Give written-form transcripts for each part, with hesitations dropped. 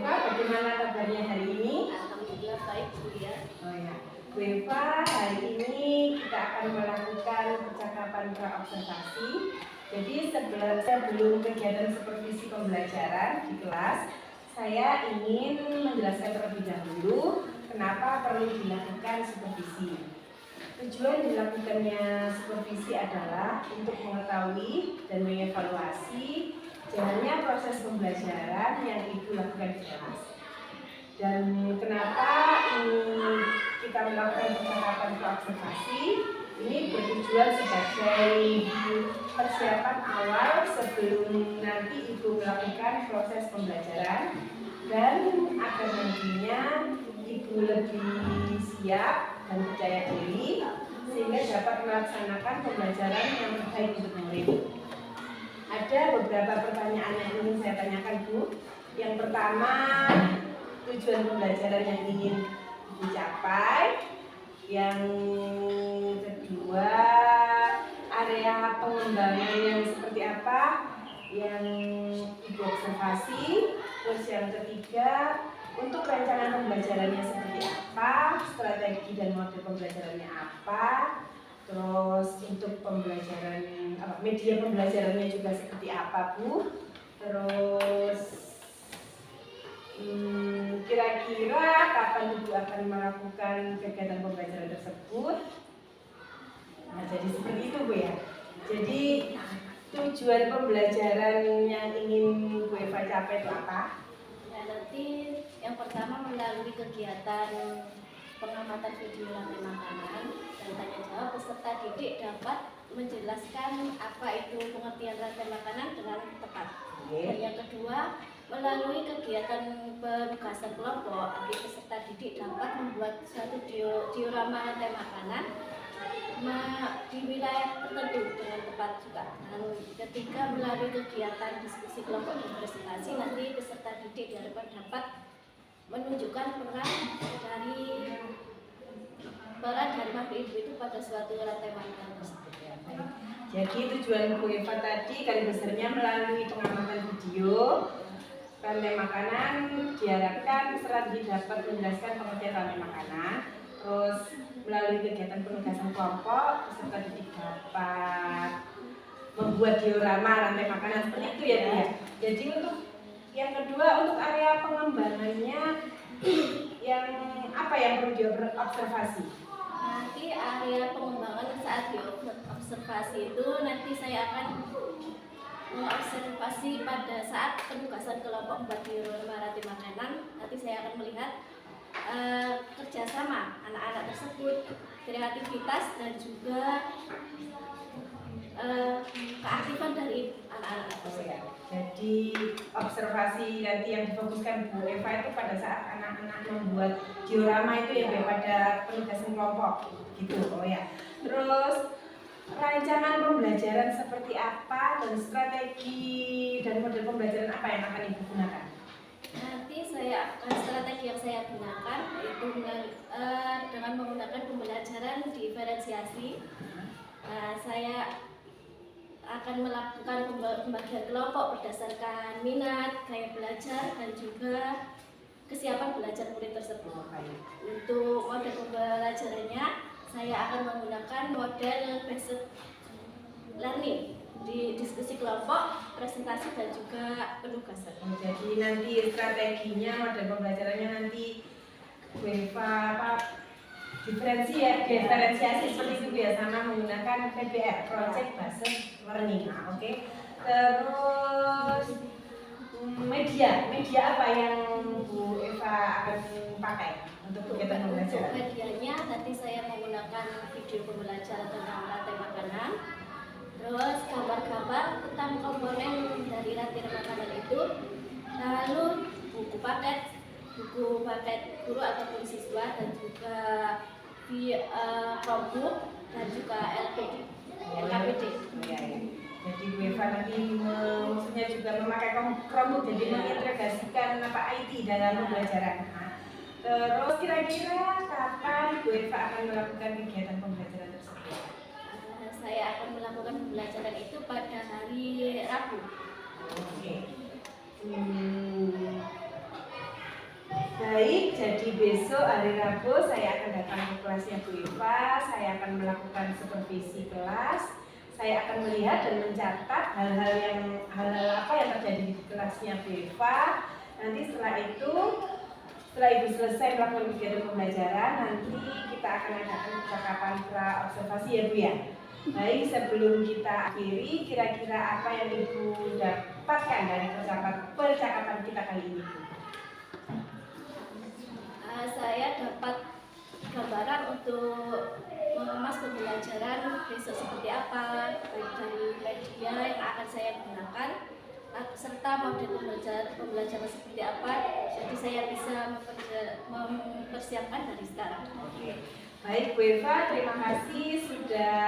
Eva, bagaimana kabarnya hari ini? Alhamdulillah baik, Bu ya. Oh ya, Bu Eva, hari ini kita akan melakukan percakapan praobservasi. Jadi sebelum kegiatan supervisi pembelajaran di kelas, saya ingin menjelaskan terlebih dahulu kenapa perlu dilakukan supervisi. Tujuan dilakukannya supervisi adalah untuk mengetahui dan mengevaluasi jalannya proses pembelajaran yang Ibu lakukan di kelas. Dan kenapa kita melakukan percakapan praobservasi? Ini bertujuan sebagai persiapan awal sebelum nanti Ibu melakukan proses pembelajaran dan agar nantinya Ibu lebih siap dan percaya diri sehingga dapat melaksanakan pembelajaran yang terbaik untuk murid. Ada beberapa pertanyaan yang ingin saya tanyakan, Bu. Yang pertama, tujuan pembelajaran yang ingin dicapai. Yang kedua, area pengembangan yang seperti apa yang Ibu observasi. Terus yang ketiga, untuk rancangan pembelajarannya seperti apa, strategi dan model pembelajarannya apa. Terus untuk pembelajaran media pembelajarannya juga seperti apa, Bu. Terus kira-kira kapan Ibu akan melakukan kegiatan pembelajaran tersebut. Nah, jadi seperti itu, Bu ya. Jadi tujuan pembelajaran yang ingin Bu Eva capai itu apa? Ya, nanti yang pertama melalui kegiatan pengamatan video lantai makanan dan tanya jawab, peserta didik dapat menjelaskan apa itu pengertian rantai makanan dengan tepat. Dan yang kedua, melalui kegiatan penugasan kelompok, peserta didik dapat membuat suatu diorama rantai makanan di wilayah tertentu dengan tepat juga. Dan ketiga, melalui kegiatan diskusi kelompok dan presentasi, nanti peserta didik diharapkan dapat menunjukkan peran dari makhluk ibu itu pada suatu rantai makanan tersebut. Jadi tujuan Bu Eva tadi garis besarnya melalui pengamatan video rantai makanan diharapkan peserta didik dapat menjelaskan pengertian rantai makanan. Terus melalui kegiatan penugasan kelompok peserta didik dapat membuat diorama rantai makanan seperti itu ya, Bu ya. Jadi untuk yang kedua, untuk area pengembangannya yang apa yang perlu diobservasi? Nanti area pengembangan saat diobservasi itu nanti saya akan mengobservasi pada saat penugasan kelompok membuat diorama rantai makanan. Nanti saya akan melihat kerjasama anak-anak tersebut, kreativitas dan juga keaktifan dari anak-anak tersebut. Jadi observasi nanti yang difokuskan Bu Eva itu pada saat anak-anak membuat diorama itu ya, pada penugasan kelompok gitu. Oh ya. Terus rancangan pembelajaran seperti apa dan strategi dan model pembelajaran apa yang akan Ibu gunakan? Nanti strategi yang saya gunakan yaitu dengan menggunakan pembelajaran diferensiasi. Saya akan melakukan pembagian kelompok berdasarkan minat, gaya belajar, dan juga kesiapan belajar murid tersebut. Untuk model pembelajarannya, saya akan menggunakan model based learning di diskusi kelompok, presentasi, dan juga penugasan. Jadi nanti strateginya, model pembelajarannya nanti Bu Eva diferensiasi seperti itu ya, sama menggunakan PBL, Project Based Learning. Oke. Terus media apa yang Bu Eva akan pakai untuk kegiatan pembelajaran? Untuk medianya nanti saya menggunakan video pembelajaran tentang rantai makanan, terus gambar-gambar tentang komponen dari rantai makanan itu, lalu buku paket guru ataupun siswa, dan juga Chromebook dan juga LKPD. Jadi Bu Eva nanti maksudnya juga memakai Chromebook, jadi mengintegrasikan IT dalam pembelajaran. Terus kira-kira kapan Bu Eva akan melakukan kegiatan pembelajaran tersebut? Saya akan melakukan pembelajaran itu pada hari Rabu. Oke. besok hari Rabu saya akan datang ke kelasnya Bu Eva, saya akan melakukan supervisi kelas, saya akan melihat dan mencatat hal-hal apa yang terjadi di kelasnya Bu Eva. Nanti setelah Ibu selesai melakukan kegiatan pembelajaran, nanti kita akan adakan percakapan pra-observasi ya Bu ya. Baik, sebelum kita akhiri, kira-kira apa yang Ibu dapatkan dari percakapan kita kali ini Bu? Saya dapat gambaran untuk mengemas pembelajaran besok seperti apa, baik dari media yang akan saya gunakan, serta model pembelajaran seperti apa. Jadi saya bisa mempersiapkan dari sekarang. Baik Bu Eva, terima kasih sudah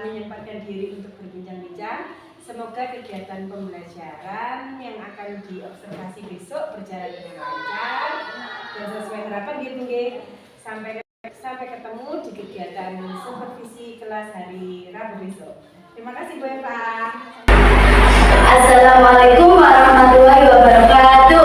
menyempatkan diri untuk berbincang-bincang. Semoga kegiatan pembelajaran yang akan diobservasi besok berjalan dengan lancar dan sesuai harapan gitu nggih. Sampai ketemu di kegiatan supervisi kelas hari Rabu besok. Terima kasih Bu Eva. Assalamualaikum warahmatullahi wabarakatuh.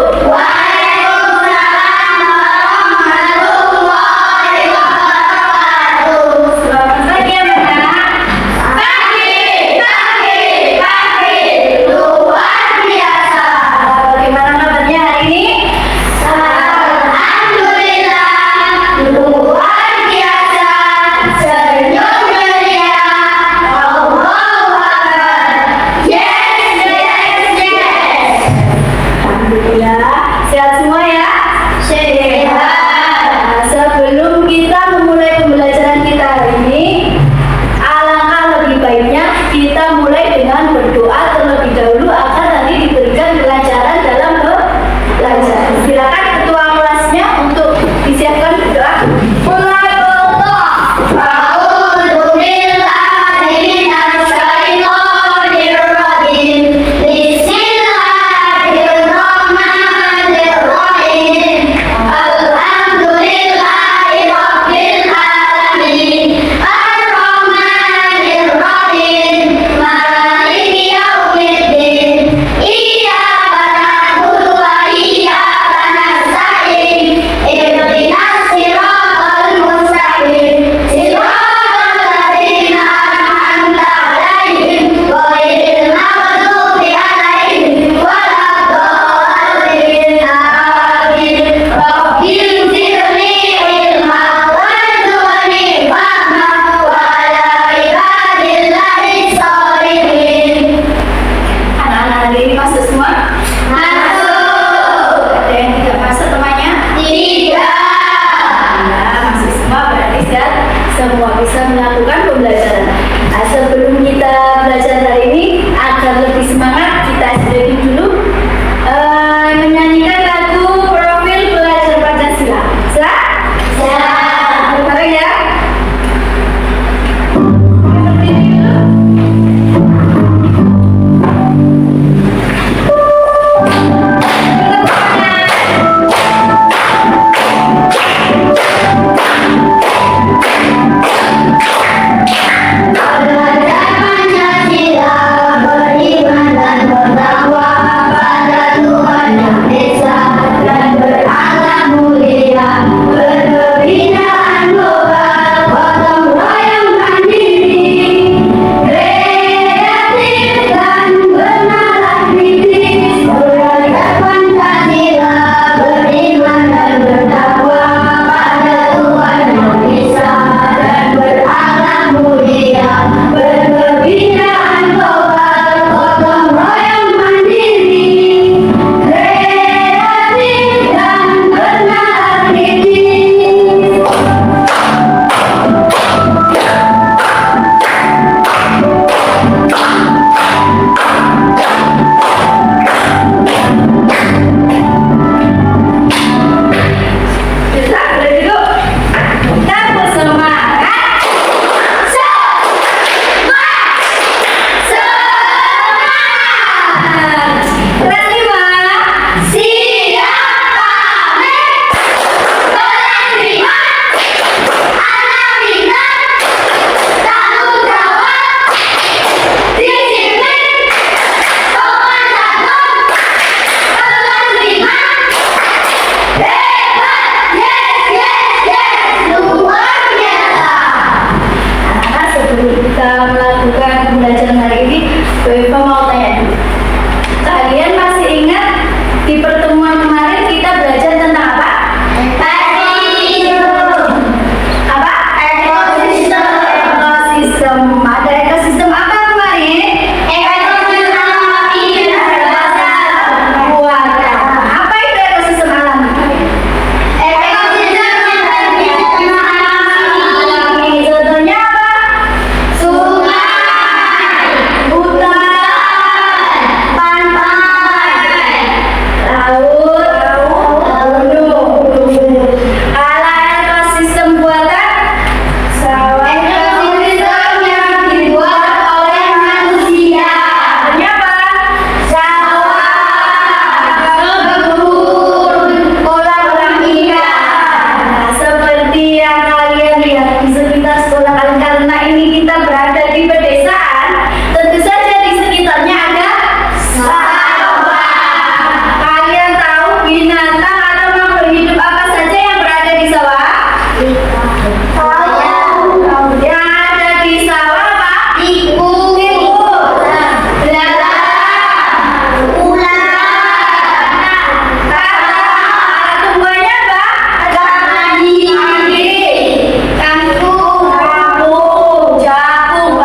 sebelum kita melakukan pembelajaran hari ini, Bu Eva mau tanya dulu. Kalian masih ingat di pertemuan kemarin kita belajar tentang apa? Ekosistem. Apa? Ekosistem. Ekosistem. Ada ekosistem apa kemarin? Ekosistem alami dan buatan. Apa itu ekosistem alami? Ekosistem alami. Contohnya apa? Sungai, hutan, pantai, laut, gunung. Kalau ekosistem buatan, ekosistem yang dibuat oleh manusia. Contohnya apa? Sawah, kebun, kolam ikan. Nah, seperti yang kalian lihat di sekitar sekolah kalian, karena ini kita berada di pedesaan, tentu saja di sekitarnya ada sawah. Kalian tahu binatang atau makhluk hidup apa saja yang berada di sawah? Tahu. Yang ada di sawah apa? Tikus, belalang, ular, tumbuhannya apa? Padi, kangkung, jagung,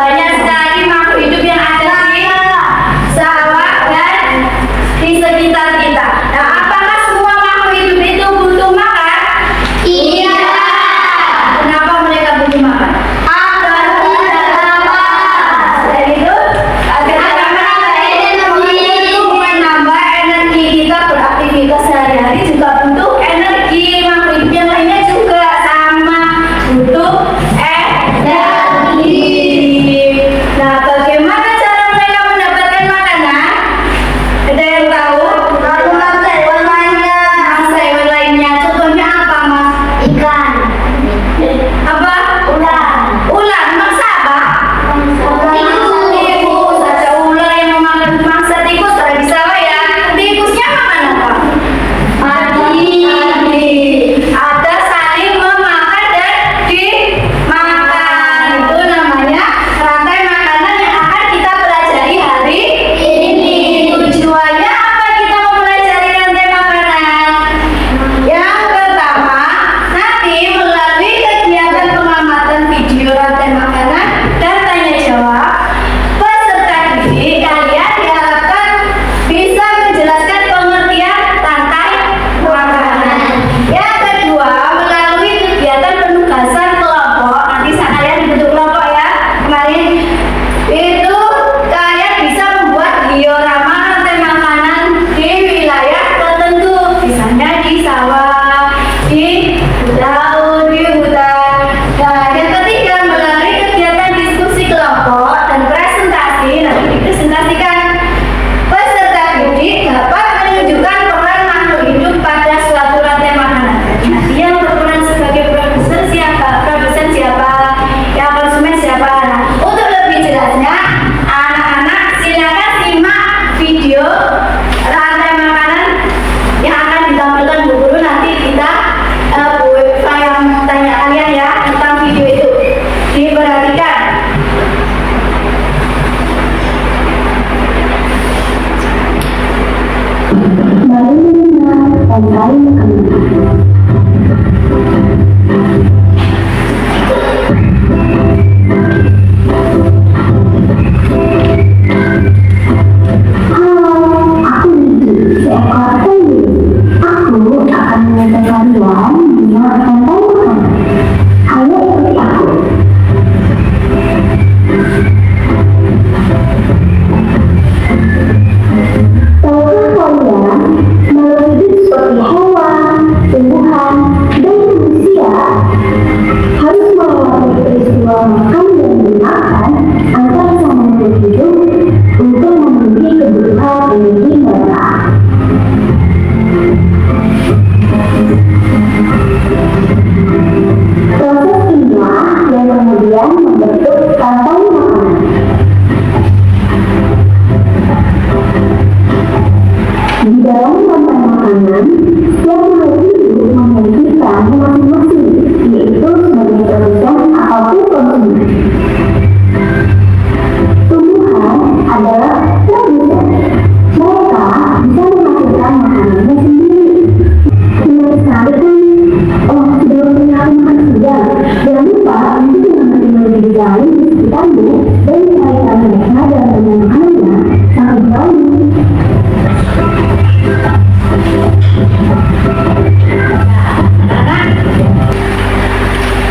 bertemu dan kaitan mereka dan penanganannya sangat baik.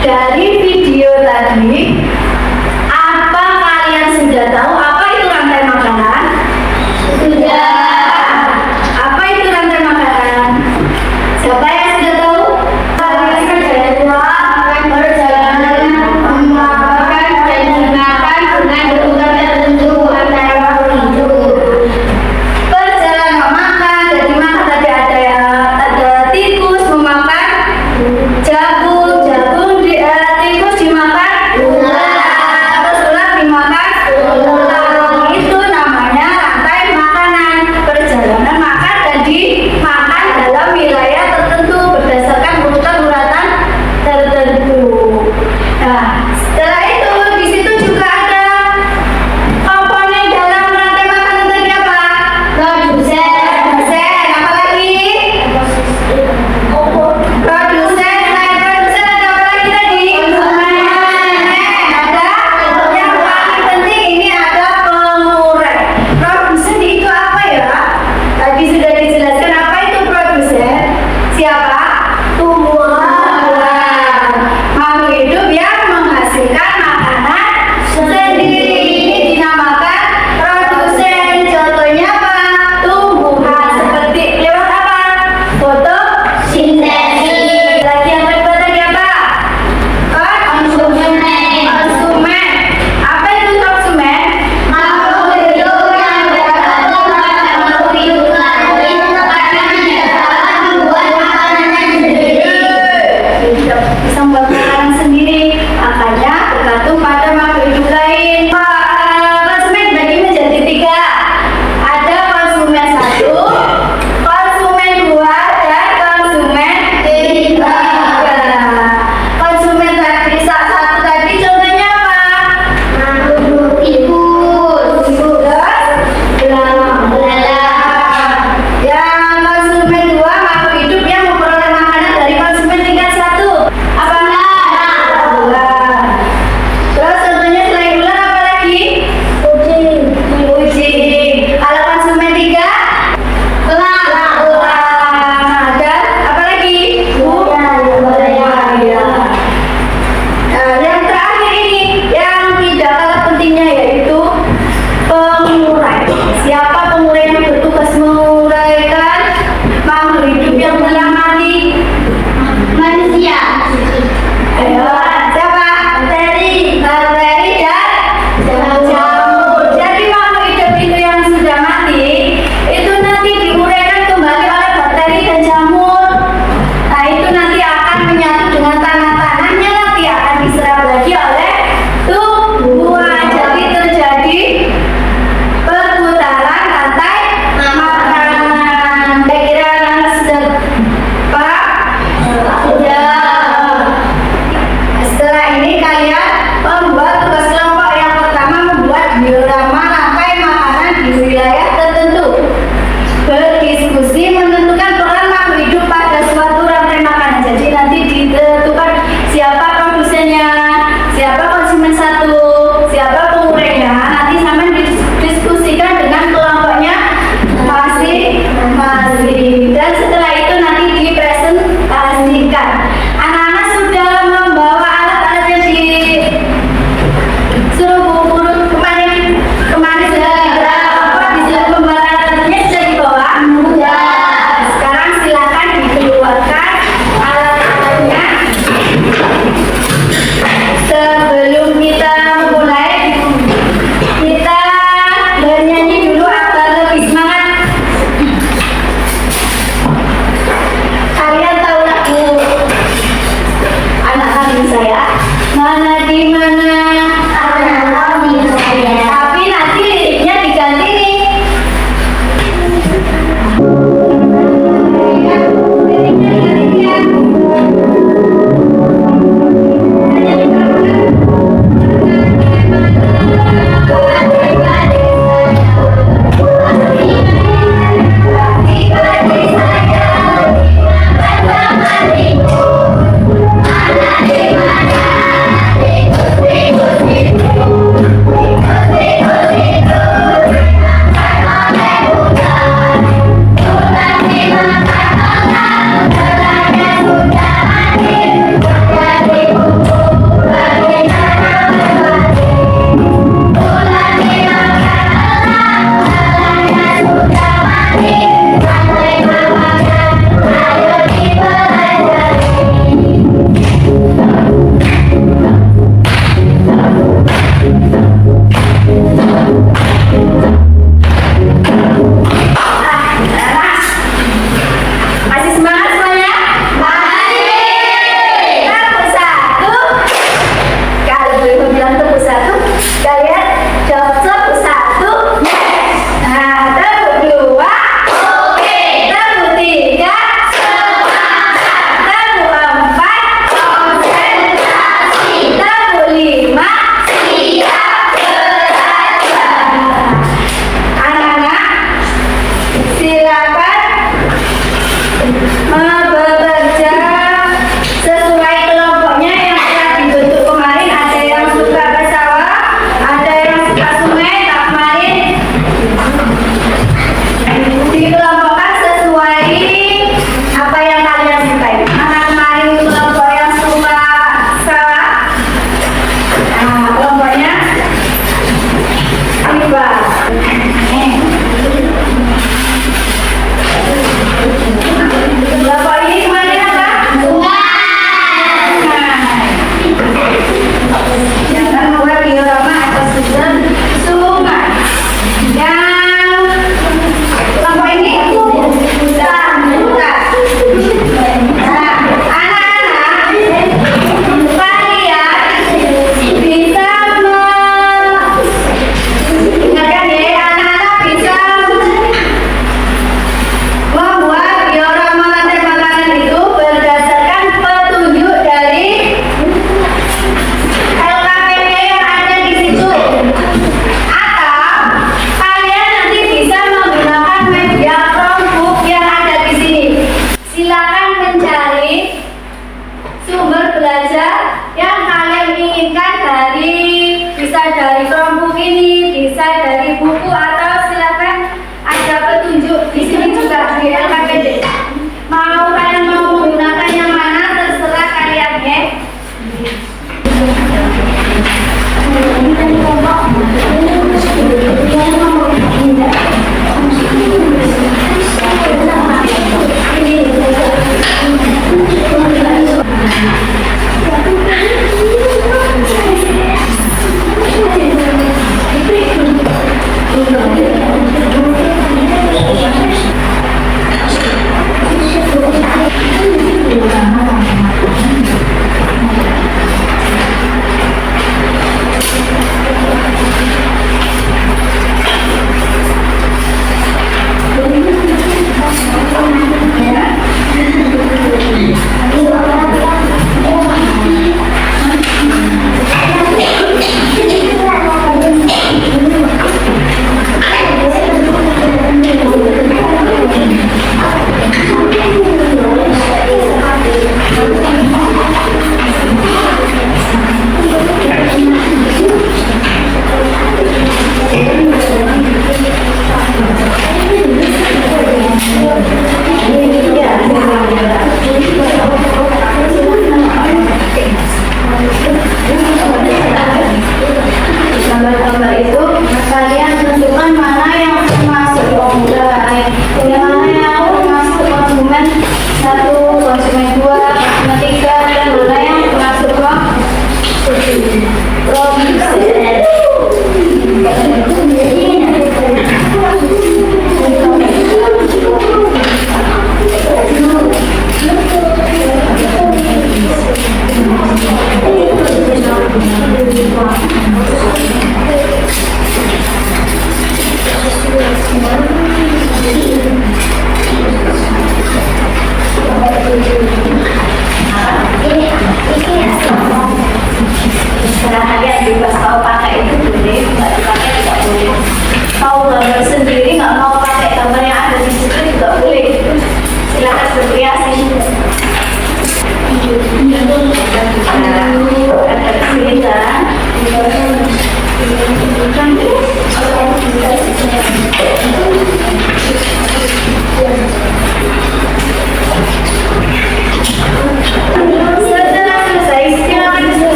Dari video tadi, apa kalian sudah tahu apa itu rantai makanan? Sudah. Apa itu rantai makanan? Siapa yang sudah tahu? Perjalanan memakan dan digunakan dengan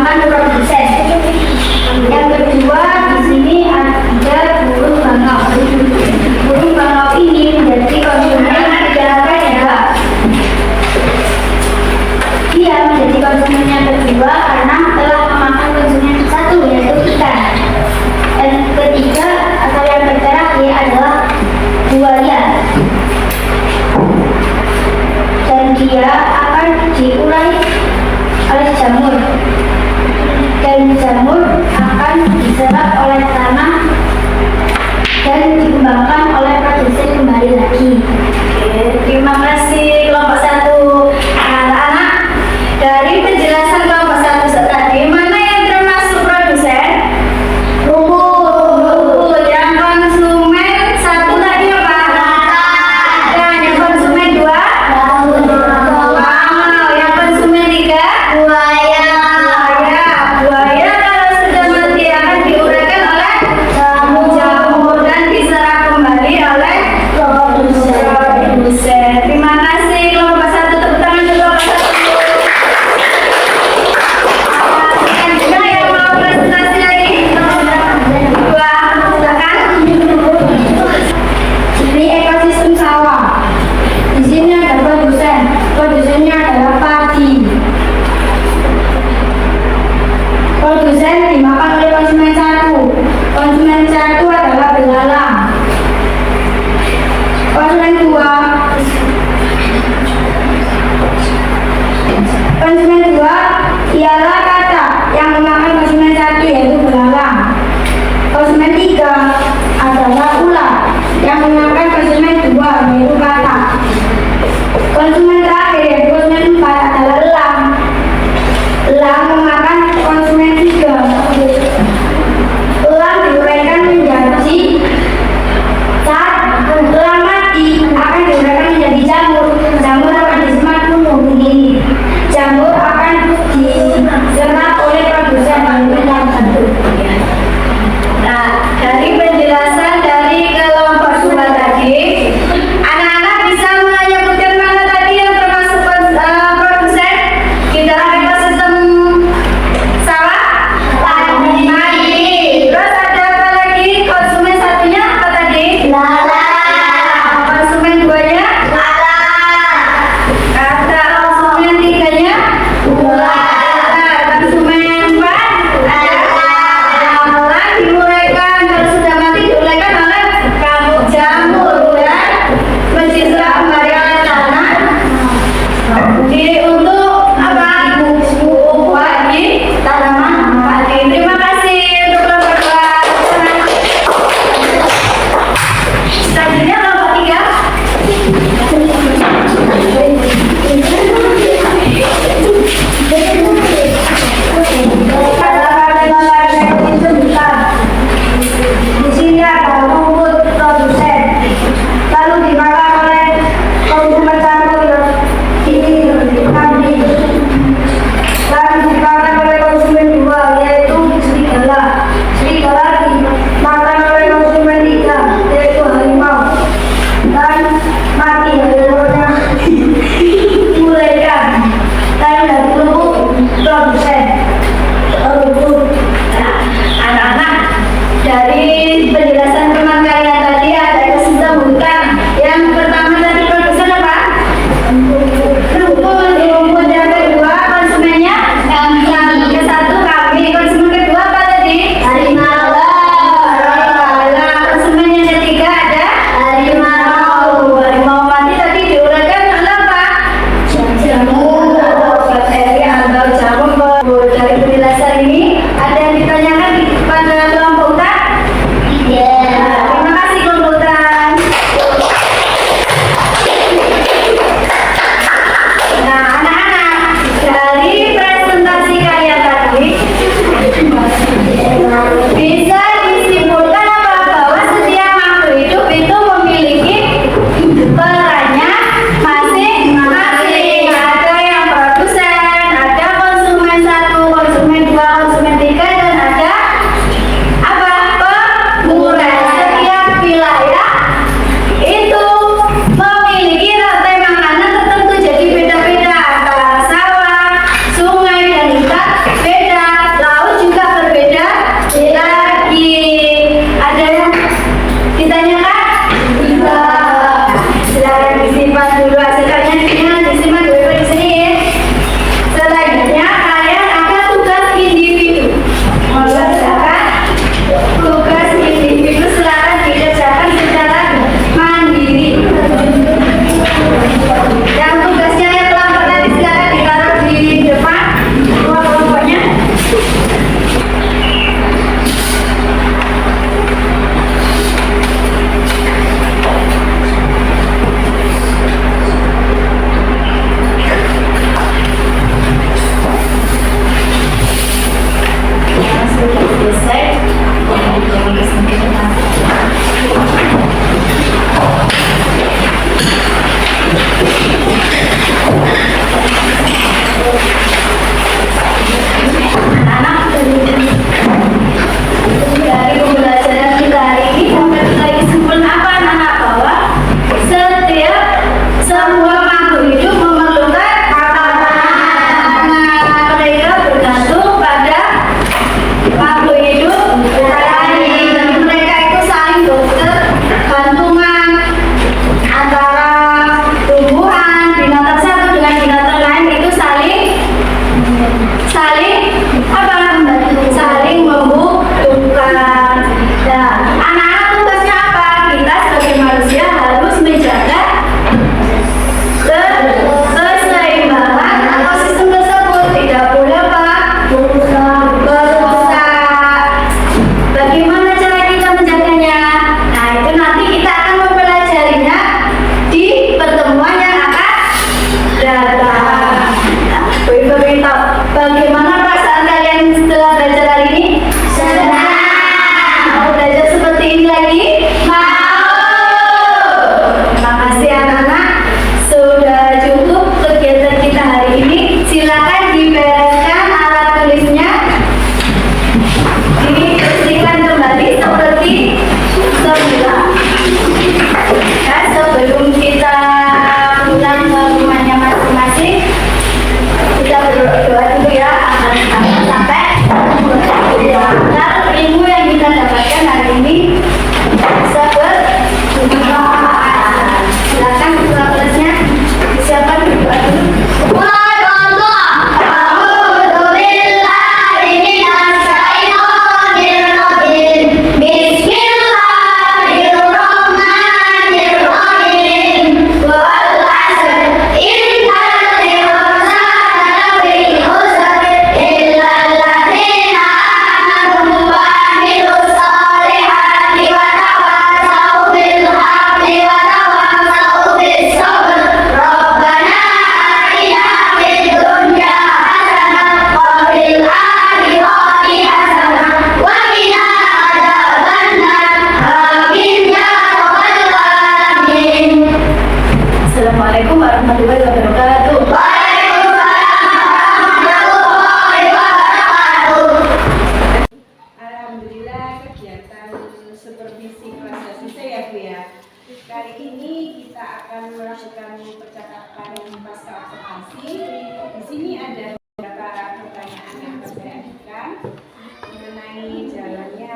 memakan produsen. Yang kedua, di sini ada burung bangau. Burung bangau ini menjadi konsumen kejahatan ya. Dia menjadi konsumen yang kedua karena telah memakan konsumen satu, yaitu ikan. Dan ketiga atau yang terakhir adalah buaya. Dan dia akan diurai oleh jamur. Dan jamur akan diserap oleh tanah dan dikembangkan oleh produsen kembali lagi. Oke, terima kasih kelompok 1. Anak-anak, dari penjelasan kelompok 1 tadi, mana yang termasuk produsen? Rumput. Yang konsumen 1 tadi apa? Dan yang konsumen 2? Wow. Yang konsumen 3? Buaya. Buaya kalau sudah mati akan diuraikan oleh jamur dan diserap kembali oleh produsen. Terima kasih kelompok 1, tepuk tangan untuk kelompok 1. Yang juga yang mau presentasi lagi? Dua, silakan. Ini ekosistem sawah. Di sini ada produsen. Produsennya adalah padi. Produsen dimakan oleh konsumen 1. Konsumen 1 adalah belalang. Konsumen 2. Konsumen 2 ialah katak yang memakan konsumen 1, yaitu belalang. Konsumen 3 adalah ular yang memakan konsumen 2, yaitu katak. Konsumen terakhir yaitu konsumen 4 adalah elang. Elang memakan konsumen 3. Elang diuraikan menjadi saat elang mati akan diuraikan menjadi jamur. Jamur akan disemat tumbuh begini. Jamur akan diserap oleh produsen yaitu jamur. Nah, dari penjelasan dari kelompok 2 tadi, anak-anak bisa menyebutkan mana tadi yang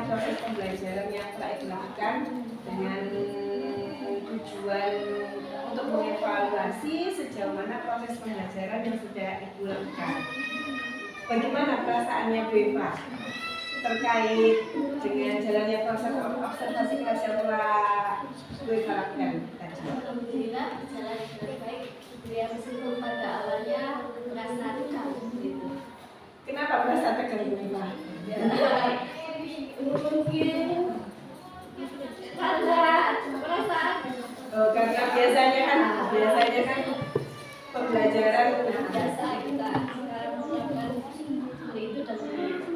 menjelaskan proses pembelajaran yang telah dilakukan dengan tujuan untuk mengevaluasi sejauh mana proses pembelajaran yang sudah Ibu lakukan. Bagaimana perasaannya Bu Eva terkait dengan jalannya proses observasi kelas yang telah Bu Eva lakukan tadi? Alhamdulillah berjalan dengan baik. Ya meskipun pada awalnya merasa tegang gitu. Kenapa merasa tegang Bu Eva? Mungkin karena perasaan Karena biasanya kan pembelajaran biasa kita sekarang melakukan itu dan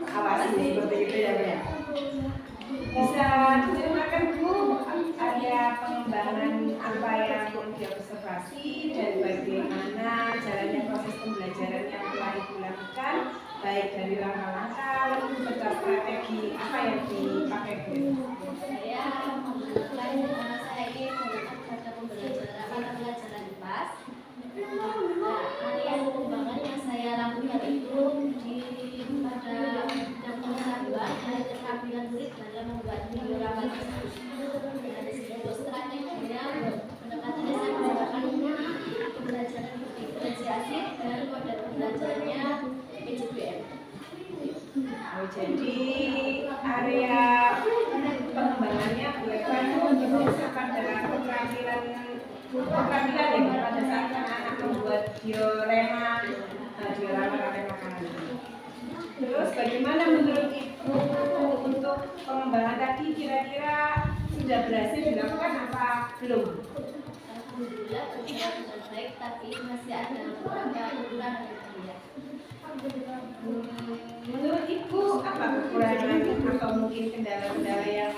awasi seperti itu ya Bu ya. Bisa diceritakan Bu, ada pengembangan apa yang diobservasi dan bagaimana jalannya proses pembelajaran yang telah Ibu lakukan, baik dari langkah-langkah serta strategi apa yang dipakai Bu? saya menggunakan saya ini menggunakan pada pembelajaran mata pelajaran IPAS. Nah, harian pengembangan yang saya lakukan itu pada bidang pengetahuan dan keterampilan murid dalam membuat video rapat tersebut. Dari segi strateginya, pendekatannya saya menggunakan pembelajaran diferensiasi dan model pembelajarannya PJBM. Jadi area pengembangannya Bu Eva itu berdasarkan dengan keterampilan yang pada saat anak-anak membuat diorama makanan. Terus bagaimana menurut Ibu untuk pengembangan tadi kira-kira sudah berhasil dilakukan apa belum? Alhamdulillah berjalan dengan baik, tapi masih ada beberapa kekurangan yang terlihat. Menurut Ibu apa kekurangan atau mungkin kendala-kendala yang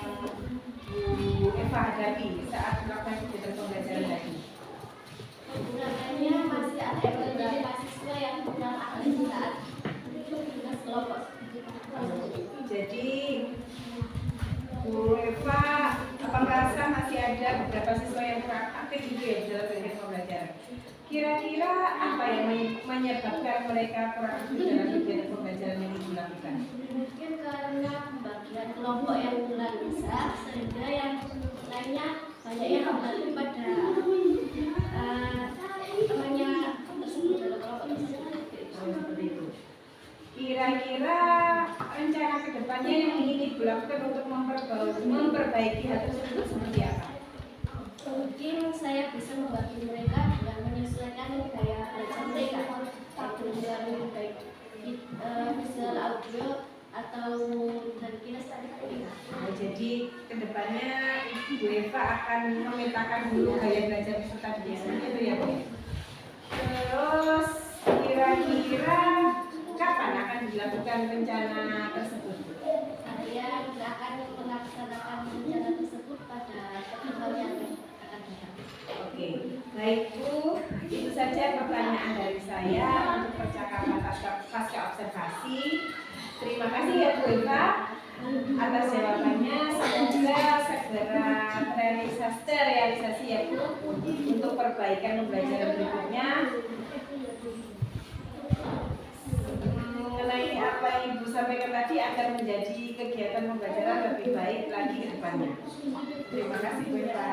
Bu Eva hadapi saat melakukan kegiatan pembelajaran tadi? Kekurangannya masih ada beberapa siswa yang kurang aktif saat tugas kelompok. Jadi Bu Eva apa merasa masih ada beberapa siswa yang kurang aktif gitu ya dalam kegiatan pembelajaran? Kira-kira apa yang menyebabkan mereka kurang aktif dalam kegiatan pembelajaran yang dilakukan? Mungkin karena pembagian kelompok yang kurang besar, sehingga yang lainnya banyak yang kembali pada temannya tersebut dalam kelompok tersebut. Seperti itu. Kira-kira rencana kedepannya yang ingin Ibu lakukan untuk memperbaiki hal tersebut seperti apa? Mungkin saya bisa membantu mereka dengan menyesuaikan gaya belajar mereka, dengan baik visual audio atau dari kinestetik mereka. Jadi kedepannya Ibu Eva akan memetakan dulu gaya belajar peserta biasanya itu ya Bu. Terus kira-kira kapan akan dilakukan rencana tersebut? Saya akan melaksanakan rencana tersebut pada pertemuan yang akan datang. Oke, baik Bu, itu saja pertanyaan dari saya untuk percakapan pasca observasi. Terima kasih ya Bu Eva atas jawabannya. Semoga segera terrealisasi ya Bu untuk perbaikan pembelajaran berikutnya. Mengenai apa yang Ibu sampaikan tadi akan menjadi kegiatan pembelajaran lebih baik lagi ke depannya. Terima kasih Bu Eva.